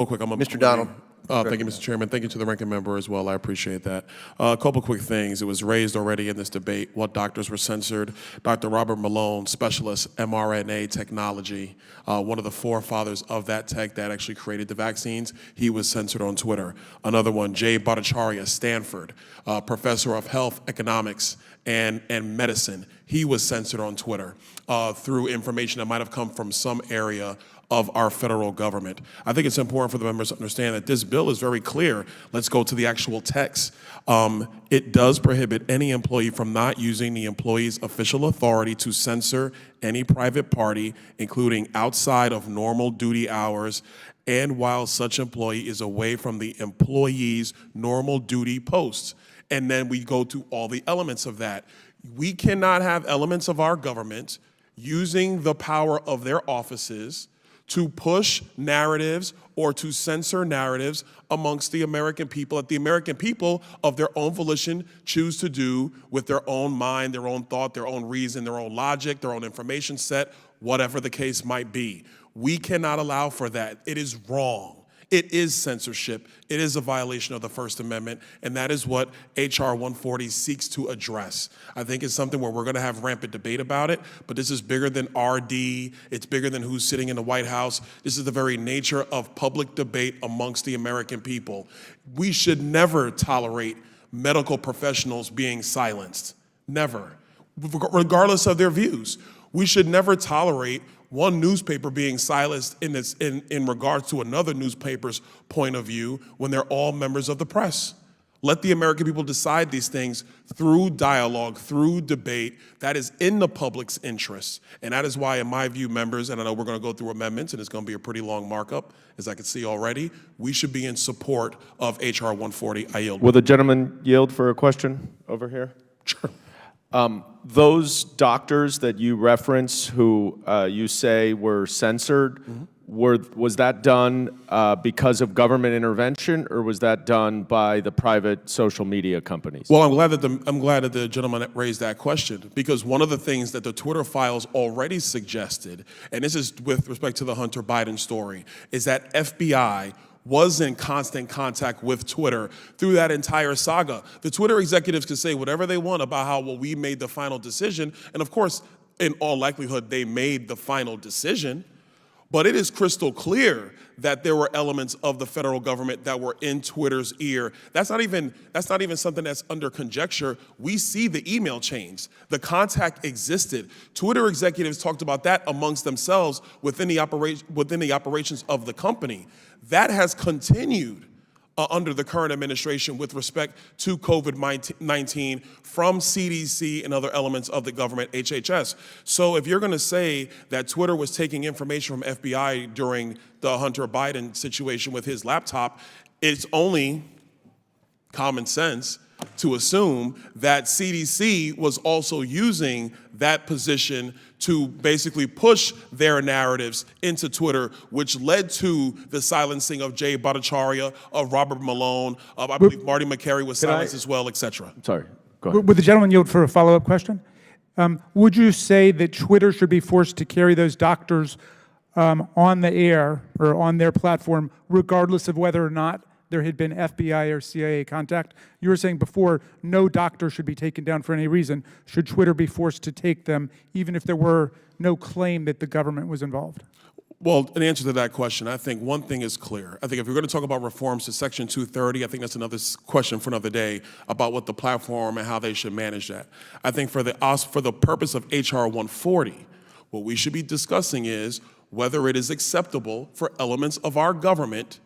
Real quick, Mr. Donald. Thank you, Mr. Chairman. Thank you to the ranking member as well. I appreciate that. A couple quick things. It was raised already in this debate what doctors were censored. Dr. Robert Malone, specialist mRNA technology, one of the forefathers of that tech that actually created the vaccines, he was censored on Twitter. Another one, Jay Bhattacharya, Stanford, professor of health economics and medicine. He was censored on Twitter through information that might have come from some area of our federal government. I think it's important for the members to understand that this bill is very clear. Let's go to the actual text. It does prohibit any employee from not using the employee's official authority to censor any private party, including outside of normal duty hours, and while such employee is away from the employee's normal duty posts. And then we go to all the elements of that. We cannot have elements of our government using the power of their offices to push narratives or to censor narratives amongst the American people that the American people of their own volition choose to do with their own mind, their own thought, their own reason, their own logic, their own information set, whatever the case might be. We cannot allow for that. It is wrong. It is censorship. It is a violation of the First Amendment, and that is what H.R. 140 seeks to address. I think it's something where we're going to have rampant debate about it, but this is bigger than RD. It's bigger than who's sitting in the White House. This is the very nature of public debate amongst the American people. We should never tolerate medical professionals being silenced. Never, regardless of their views. We should never tolerate one newspaper being silenced in regards to another newspaper's point of view when they're all members of the press. Let the American people decide these things through dialogue, through debate. That is in the public's interest. And that is why, in my view, members, and I know we're going to go through amendments, and it's going to be a pretty long markup, as I can see already, we should be in support of H.R. 140. I yield. Will the gentleman yield for a question over here? Sure. Those doctors that you reference who you say were censored, was that done because of government intervention, or was that done by the private social media companies? Well, I'm glad that the gentleman raised that question, because one of the things that the Twitter files already suggested, and this is with respect to the Hunter Biden story, is that FBI was in constant contact with Twitter through that entire saga. The Twitter executives can say whatever they want about how, well, we made the final decision. And of course, in all likelihood, they made the final decision. But it is crystal clear that there were elements of the federal government that were in Twitter's ear. That's not even something that's under conjecture. We see the email chains. The contact existed. Twitter executives talked about that amongst themselves within the operations of the company. That has continued under the current administration with respect to COVID-19 from CDC and other elements of the government, HHS. So if you're going to say that Twitter was taking information from FBI during the Hunter Biden situation with his laptop, it's only common sense to assume that CDC was also using that position to basically push their narratives into Twitter, which led to the silencing of Jay Bhattacharya, of Robert Malone, of I believe Marty McCary was silenced as well, et cetera. Sorry, go ahead. Would the gentleman yield for a follow-up question? Would you say that Twitter should be forced to carry those doctors on the air or on their platform, regardless of whether or not there had been FBI or CIA contact? You were saying before, no doctor should be taken down for any reason. Should Twitter be forced to take them, even if there were no claim that the government was involved? Well, in answer to that question, I think one thing is clear. I think if you're going to talk about reforms to Section 230, I think that's another question for another day about what the platform and how they should manage that. I think for the purpose of H.R. 140, what we should be discussing is whether it is acceptable for elements of our government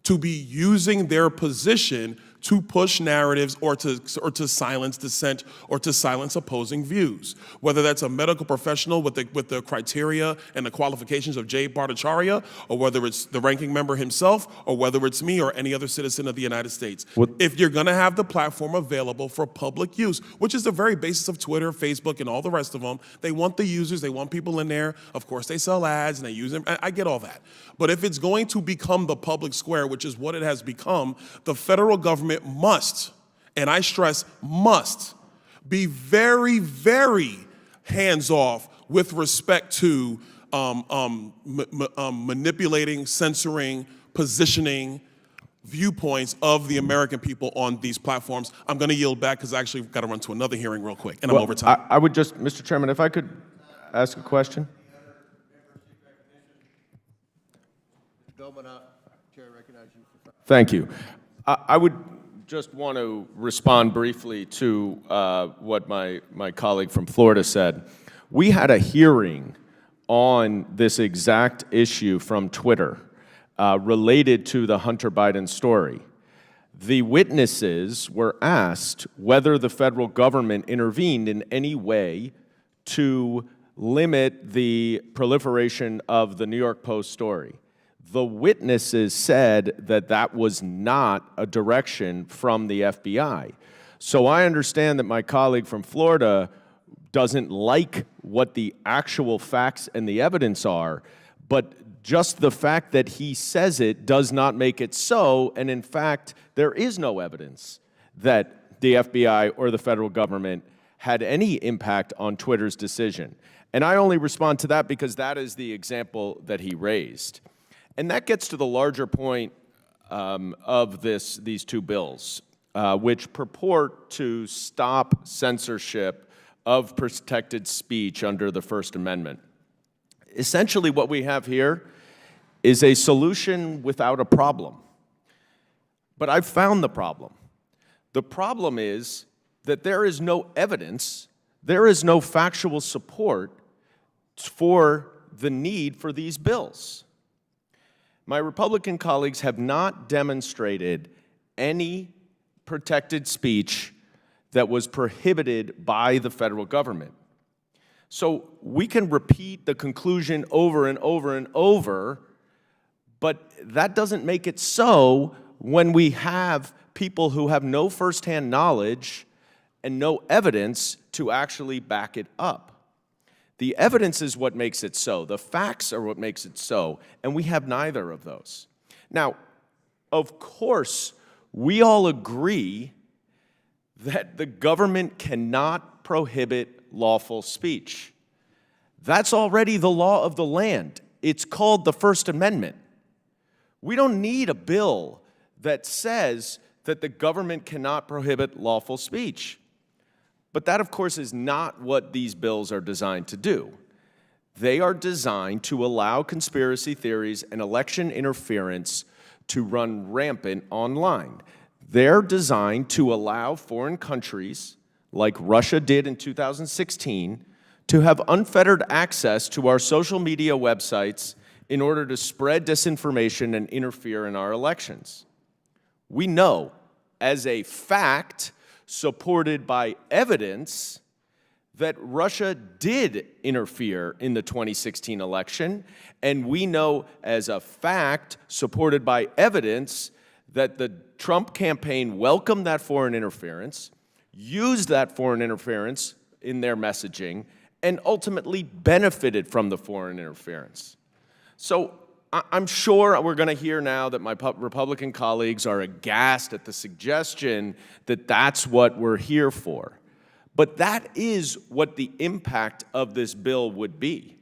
to be using their position to push narratives or to silence dissent or to silence opposing views. Whether that's a medical professional with the criteria and the qualifications of Jay Bhattacharya, or whether it's the ranking member himself, or whether it's me or any other citizen of the United States. If you're gonna have the platform available for public use, which is the very basis of Twitter, Facebook, and all the rest of them, they want the users, they want people in there. Of course, they sell ads and they use them. I get all that. But if it's going to become the public square, which is what it has become, the federal government must, and I stress must, be very, very hands-off with respect to manipulating, censoring, positioning viewpoints of the American people on these platforms. I'm going to yield back because I actually got to run to another hearing real quick, and I'm over time. I would just, Mr. Chairman, if I could ask a question. Thank you. I would just want to respond briefly to what my colleague from Florida said. We had a hearing on this exact issue from Twitter related to the Hunter Biden story. The witnesses were asked whether the federal government intervened in any way to limit the proliferation of the New York Post story. The witnesses said that that was not a direction from the FBI. So I understand that my colleague from Florida doesn't like what the actual facts and the evidence are, but just the fact that he says it does not make it so, and in fact, there is no evidence that the FBI or the federal government had any impact on Twitter's decision. And I only respond to that because that is the example that he raised. And that gets to the larger point of these two bills, which purport to stop censorship of protected speech under the First Amendment. Essentially, what we have here is a solution without a problem. But I've found the problem. The problem is that there is no evidence, there is no factual support for the need for these bills. My Republican colleagues have not demonstrated any protected speech that was prohibited by the federal government. So we can repeat the conclusion over and over and over, but that doesn't make it so when we have people who have no firsthand knowledge and no evidence to actually back it up. The evidence is what makes it so. The facts are what makes it so, and we have neither of those. Now, of course, we all agree that the government cannot prohibit lawful speech. That's already the law of the land. It's called the First Amendment. We don't need a bill that says that the government cannot prohibit lawful speech. But that, of course, is not what these bills are designed to do. They are designed to allow conspiracy theories and election interference to run rampant online. They're designed to allow foreign countries, like Russia did in 2016, to have unfettered access to our social media websites in order to spread disinformation and interfere in our elections. We know, as a fact, supported by evidence, that Russia did interfere in the 2016 election, and we know as a fact, supported by evidence, that the Trump campaign welcomed that foreign interference, used that foreign interference in their messaging, and ultimately benefited from the foreign interference. So I'm sure we're going to hear now that my Republican colleagues are aghast at the suggestion that that's what we're here for. But that is what the impact of this bill would be.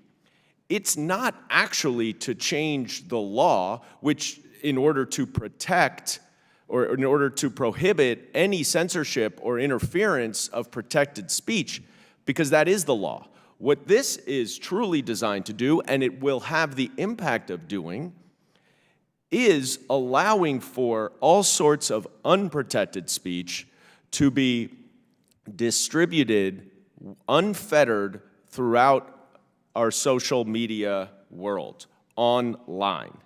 It's not actually to change the law, which in order to protect or in order to prohibit any censorship or interference of protected speech, because that is the law. What this is truly designed to do, and it will have the impact of doing, is allowing for all sorts of unprotected speech to be distributed, unfettered throughout our social media world, online.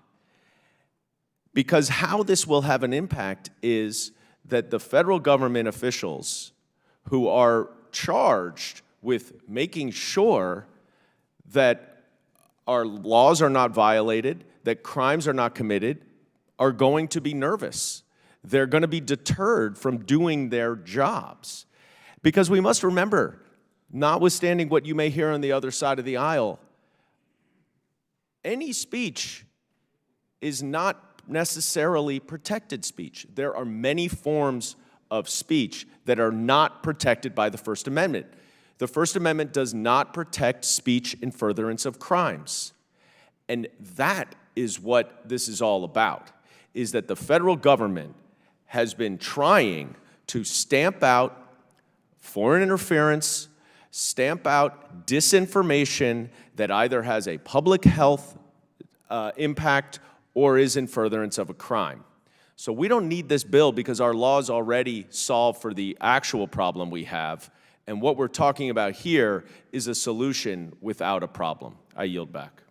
Because how this will have an impact is that the federal government officials who are charged with making sure that our laws are not violated, that crimes are not committed, are going to be nervous. They're going to be deterred from doing their jobs. Because we must remember, notwithstanding what you may hear on the other side of the aisle, any speech is not necessarily protected speech. There are many forms of speech that are not protected by the First Amendment. The First Amendment does not protect speech in furtherance of crimes. And that is what this is all about. is that the federal government has been trying to stamp out foreign interference, stamp out disinformation that either has a public health impact or is in furtherance of a crime. So we don't need this bill because our laws already solve for the actual problem we have. And what we're talking about here is a solution without a problem. I yield back.